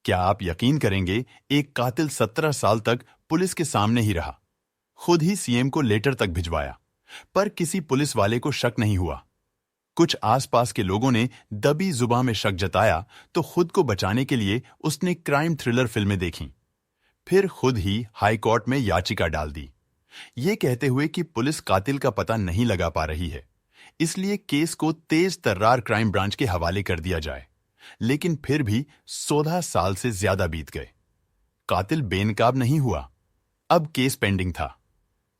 क्या आप यकीन करेंगे, एक कातिल 17 साल तक पुलिस के सामने ही रहा। खुद ही सीएम को लेटर तक भिजवाया, पर किसी पुलिस वाले को शक नहीं हुआ। कुछ आसपास के लोगों ने दबी जुबां में शक जताया तो खुद को बचाने के लिए उसने क्राइम थ्रिलर फिल्में देखीं। फिर खुद ही हाई कोर्ट में याचिका डाल दी, ये कहते हुए कि पुलिस कातिल का पता नहीं लगा पा रही है, इसलिए केस को तेज तर्रार क्राइम ब्रांच के हवाले कर दिया जाए। लेकिन फिर भी 16 साल से ज्यादा बीत गए, कातिल बेनकाब नहीं हुआ। अब केस पेंडिंग था।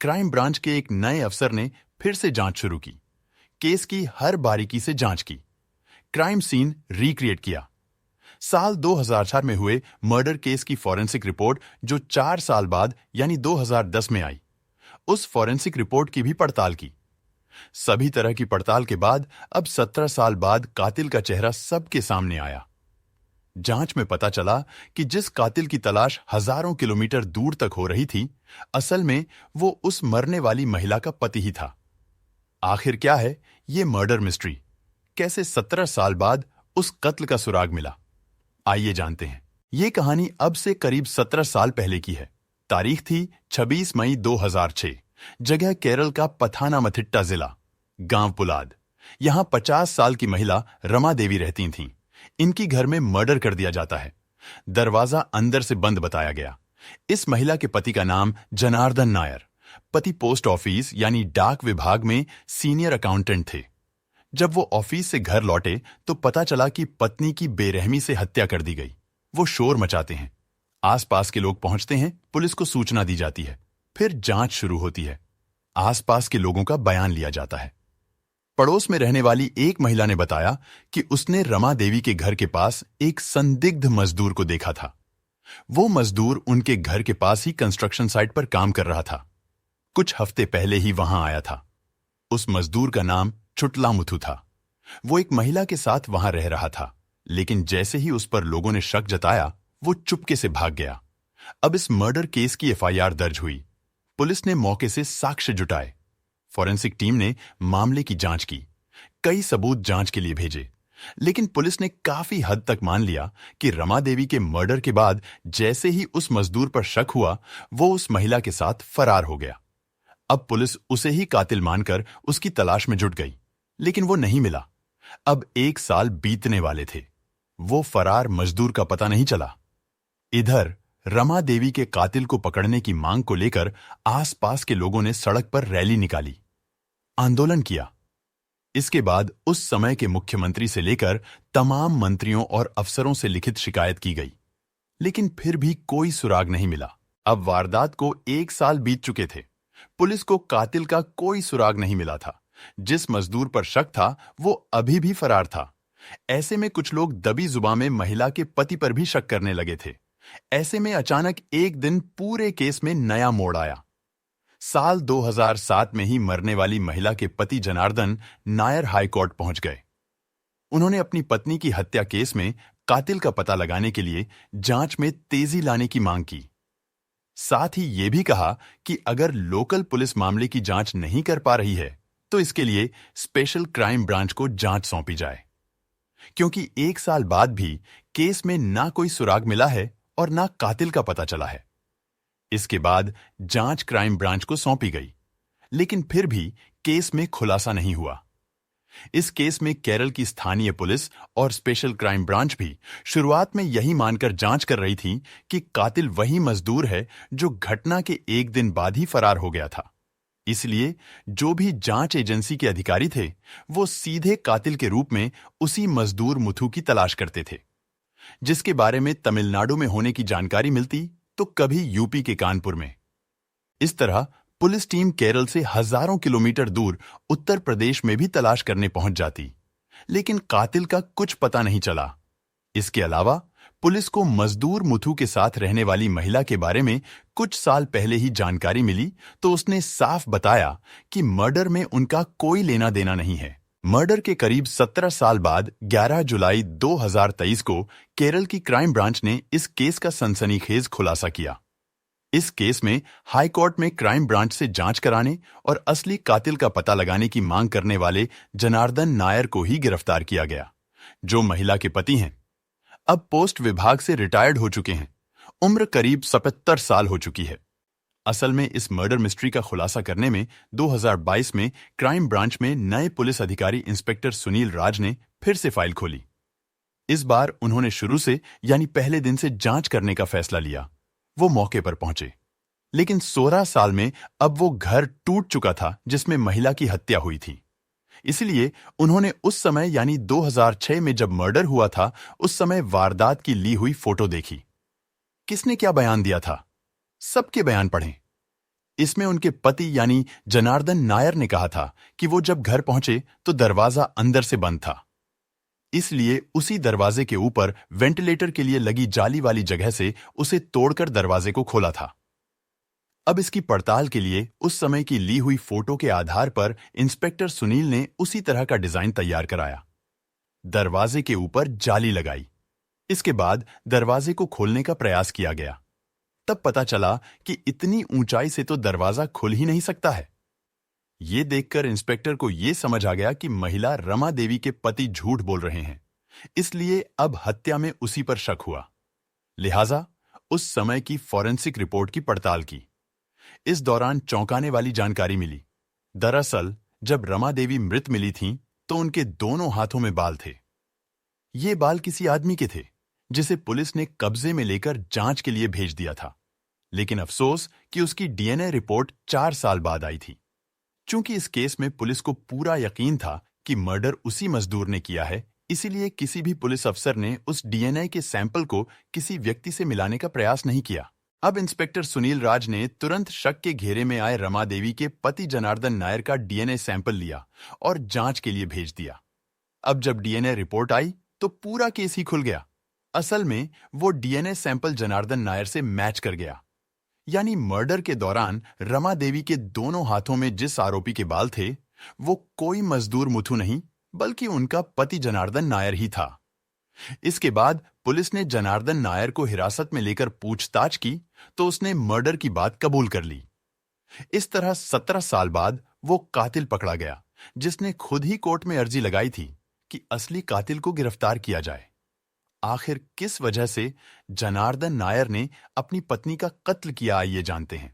क्राइम ब्रांच के एक नए अफसर ने फिर से जांच शुरू की, केस की हर बारीकी से जांच की, क्राइम सीन रिक्रिएट किया। साल 2004 में हुए मर्डर केस की फॉरेंसिक रिपोर्ट जो 4 साल बाद यानी 2010 में आई, उस फॉरेंसिक रिपोर्ट की भी पड़ताल की। सभी तरह की पड़ताल के बाद अब 17 साल बाद कातिल का चेहरा सबके सामने आया। जांच में पता चला कि जिस कातिल की तलाश हजारों किलोमीटर दूर तक हो रही थी, असल में वो उस मरने वाली महिला का पति ही था। आखिर क्या है ये मर्डर मिस्ट्री? कैसे 17 साल बाद उस कत्ल का सुराग मिला? आइए जानते हैं। ये कहानी अब से करीब 17 साल पहले की है। तारीख थी 26 मई 2006। जगह केरल का पथानामथिट्टा जिला, गांव पुलाद। यहां 50 साल की महिला रमा देवी रहती थीं। इनकी घर में मर्डर कर दिया जाता है। दरवाजा अंदर से बंद बताया गया। इस महिला के पति का नाम जनार्दन नायर। पति पोस्ट ऑफिस यानी डाक विभाग में सीनियर अकाउंटेंट थे। जब वो ऑफिस से घर लौटे तो पता चला कि पत्नी की बेरहमी से हत्या कर दी गई। वो शोर मचाते हैं, आसपास के लोग पहुंचते हैं, पुलिस को सूचना दी जाती है। फिर जांच शुरू होती है। आसपास के लोगों का बयान लिया जाता है। पड़ोस में रहने वाली एक महिला ने बताया कि उसने रमा देवी के घर के पास एक संदिग्ध मजदूर को देखा था। वो मजदूर उनके घर के पास ही कंस्ट्रक्शन साइट पर काम कर रहा था। कुछ हफ्ते पहले ही वहां आया था। उस मजदूर का नाम चुटलामुथु था। वो एक महिला के साथ वहां रह रहा था, लेकिन जैसे ही उस पर लोगों ने शक जताया, वो चुपके से भाग गया। अब इस मर्डर केस की एफआईआर दर्ज हुई। पुलिस ने मौके से साक्ष्य जुटाए। फॉरेंसिक टीम ने मामले की जांच की, कई सबूत जांच के लिए भेजे, लेकिन पुलिस ने काफी हद तक मान लिया कि रमा देवी के मर्डर के बाद जैसे ही उस मजदूर पर शक हुआ, वो उस महिला के साथ फरार हो गया। अब पुलिस उसे ही कातिल मानकर उसकी तलाश में जुट गई, लेकिन वो नहीं मिला। अब 1 साल बीतने वाले थे। वो फरार मजदूर का पता नहीं चला। इधर रमा देवी के कातिल को पकड़ने की मांग को लेकर आसपास के लोगों ने सड़क पर रैली निकाली, आंदोलन किया। इसके बाद उस समय के मुख्यमंत्री से लेकर तमाम मंत्रियों और अफसरों से लिखित शिकायत की गई, लेकिन फिर भी कोई सुराग नहीं मिला। अब वारदात को 1 साल बीत चुके थे। पुलिस को कातिल का कोई सुराग नहीं मिला था। जिस मजदूर पर शक था वो अभी भी फरार था। ऐसे में कुछ लोग दबी जुबां में महिला के पति पर भी शक करने लगे थे। ऐसे में अचानक एक दिन पूरे केस में नया मोड़ आया। साल 2007 में ही मरने वाली महिला के पति जनार्दन नायर हाई कोर्ट पहुंच गए। उन्होंने अपनी पत्नी की हत्या केस में कातिल का पता लगाने के लिए जांच में तेजी लाने की मांग की। साथ ही ये भी कहा कि अगर लोकल पुलिस मामले की जांच नहीं कर पा रही है तो इसके लिए स्पेशल क्राइम ब्रांच को जांच सौंपी जाए, क्योंकि 1 साल बाद भी केस में ना कोई सुराग मिला है और ना कातिल का पता चला है। इसके बाद जांच क्राइम ब्रांच को सौंपी गई, लेकिन फिर भी केस में खुलासा नहीं हुआ। इस केस में केरल की स्थानीय पुलिस और स्पेशल क्राइम ब्रांच भी शुरुआत में यही मानकर जांच कर रही थी कि कातिल वही मजदूर है जो घटना के 1 दिन बाद ही फरार हो गया था। इसलिए जो भी जांच एजेंसी के अधिकारी थे वो सीधे कातिल के रूप में उसी मजदूर मुथु की तलाश करते थे, जिसके बारे में तमिलनाडु में होने की जानकारी मिलती तो कभी यूपी के कानपुर में। इस तरह पुलिस टीम केरल से हजारों किलोमीटर दूर उत्तर प्रदेश में भी तलाश करने पहुंच जाती, लेकिन कातिल का कुछ पता नहीं चला। इसके अलावा पुलिस को मजदूर मुथु के साथ रहने वाली महिला के बारे में कुछ साल पहले ही जानकारी मिली तो उसने साफ बताया कि मर्डर में उनका कोई लेना देना नहीं है। मर्डर के करीब 17 साल बाद 11 जुलाई 2023 को केरल की क्राइम ब्रांच ने इस केस का सनसनीखेज खुलासा किया। इस केस में हाई कोर्ट में क्राइम ब्रांच से जांच कराने और असली कातिल का पता लगाने की मांग करने वाले जनार्दन नायर को ही गिरफ्तार किया गया, जो महिला के पति हैं। अब पोस्ट विभाग से रिटायर्ड हो चुके हैं। उम्र करीब 77 साल हो चुकी है। असल में इस मर्डर मिस्ट्री का खुलासा करने में 2022 में क्राइम ब्रांच में नए पुलिस अधिकारी इंस्पेक्टर सुनील राज ने फिर से फाइल खोली। इस बार उन्होंने शुरू से यानी पहले दिन से जांच करने का फैसला लिया। वो मौके पर पहुंचे, लेकिन 16 साल में अब वो घर टूट चुका था जिसमें महिला की हत्या हुई थी। इसलिए उन्होंने उस समय यानी 2006 में जब मर्डर हुआ था उस समय वारदात की ली हुई फोटो देखी। किसने क्या बयान दिया था, सबके बयान पढ़ें। इसमें उनके पति यानी जनार्दन नायर ने कहा था कि वो जब घर पहुंचे तो दरवाजा अंदर से बंद था, इसलिए उसी दरवाजे के ऊपर वेंटिलेटर के लिए लगी जाली वाली जगह से उसे तोड़कर दरवाजे को खोला था। अब इसकी पड़ताल के लिए उस समय की ली हुई फोटो के आधार पर इंस्पेक्टर सुनील ने उसी तरह का डिजाइन तैयार कराया। दरवाजे के ऊपर जाली लगाई। इसके बाद दरवाजे को खोलने का प्रयास किया गया। तब पता चला कि इतनी ऊंचाई से तो दरवाजा खुल ही नहीं सकता है। ये देखकर इंस्पेक्टर को यह समझ आ गया कि महिला रमा देवी के पति झूठ बोल रहे हैं, इसलिए अब हत्या में उसी पर शक हुआ। लिहाजा उस समय की फॉरेंसिक रिपोर्ट की पड़ताल की। इस दौरान चौंकाने वाली जानकारी मिली। दरअसल जब रमा देवी मृत मिली थीं, तो उनके दोनों हाथों में बाल थे। ये बाल किसी आदमी के थे जिसे पुलिस ने कब्जे में लेकर जांच के लिए भेज दिया था, लेकिन अफसोस कि उसकी डीएनए रिपोर्ट 4 साल बाद आई थी। चूंकि इस केस में पुलिस को पूरा यकीन था कि मर्डर उसी मजदूर ने किया है, इसीलिए किसी भी पुलिस अफसर ने उस डीएनए के सैंपल को किसी व्यक्ति से मिलाने का प्रयास नहीं किया। अब इंस्पेक्टर सुनील राज ने तुरंत शक के घेरे में आए रमा देवी के पति जनार्दन नायर का डीएनए सैंपल लिया और जांच के लिए भेज दिया। अब जब डीएनए रिपोर्ट आई तो पूरा केस ही खुल गया। असल में वो डीएनए सैंपल जनार्दन नायर से मैच कर गया, यानी मर्डर के दौरान रमा देवी के दोनों हाथों में जिस आरोपी के बाल थे वो कोई मजदूर मुथु नहीं बल्कि उनका पति जनार्दन नायर ही था। इसके बाद पुलिस ने जनार्दन नायर को हिरासत में लेकर पूछताछ की तो उसने मर्डर की बात कबूल कर ली। इस तरह 17 साल बाद वो कातिल पकड़ा गया जिसने खुद ही कोर्ट में अर्जी लगाई थी कि असली कातिल को गिरफ्तार किया जाए। आखिर किस वजह से जनार्दन नायर ने अपनी पत्नी का कत्ल किया, आइए जानते हैं।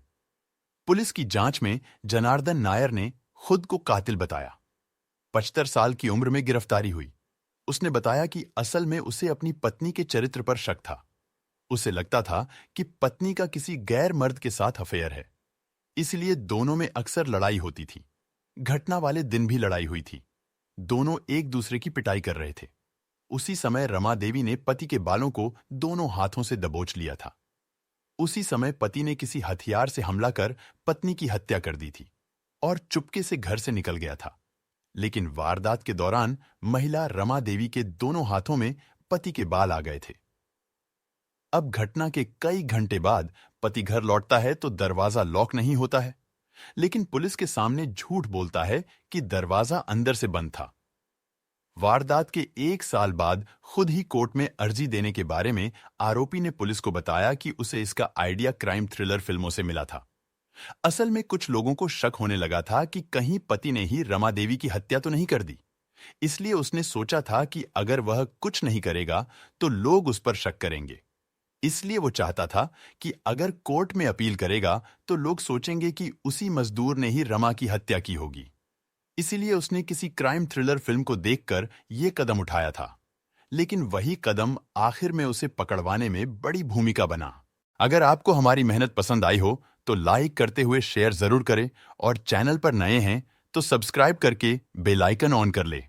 पुलिस की जांच में जनार्दन नायर ने खुद को कातिल बताया। 75 साल की उम्र में गिरफ्तारी हुई। उसने बताया कि असल में उसे अपनी पत्नी के चरित्र पर शक था। उसे लगता था कि पत्नी का किसी गैर मर्द के साथ अफेयर है, इसलिए दोनों में अक्सर लड़ाई होती थी। घटना वाले दिन भी लड़ाई हुई थी। दोनों एक दूसरे की पिटाई कर रहे थे। उसी समय रमा देवी ने पति के बालों को दोनों हाथों से दबोच लिया था। उसी समय पति ने किसी हथियार से हमला कर पत्नी की हत्या कर दी थी और चुपके से घर से निकल गया था। लेकिन वारदात के दौरान महिला रमा देवी के दोनों हाथों में पति के बाल आ गए थे। अब घटना के कई घंटे बाद पति घर लौटता है तो दरवाजा लॉक नहीं होता है, लेकिन पुलिस के सामने झूठ बोलता है कि दरवाजा अंदर से बंद था। वारदात के 1 साल बाद खुद ही कोर्ट में अर्जी देने के बारे में आरोपी ने पुलिस को बताया कि उसे इसका आइडिया क्राइम थ्रिलर फिल्मों से मिला था। असल में कुछ लोगों को शक होने लगा था कि कहीं पति ने ही रमा देवी की हत्या तो नहीं कर दी, इसलिए उसने सोचा था कि अगर वह कुछ नहीं करेगा तो लोग उस पर शक करेंगे। इसलिए वो चाहता था कि अगर कोर्ट में अपील करेगा तो लोग सोचेंगे कि उसी मजदूर ने ही रमा की हत्या की होगी। इसीलिए उसने किसी क्राइम थ्रिलर फिल्म को देखकर यह कदम उठाया था, लेकिन वही कदम आखिर में उसे पकड़वाने में बड़ी भूमिका बना। अगर आपको हमारी मेहनत पसंद आई हो तो लाइक करते हुए शेयर जरूर करें और चैनल पर नए हैं तो सब्सक्राइब करके बेल आइकन ऑन कर ले।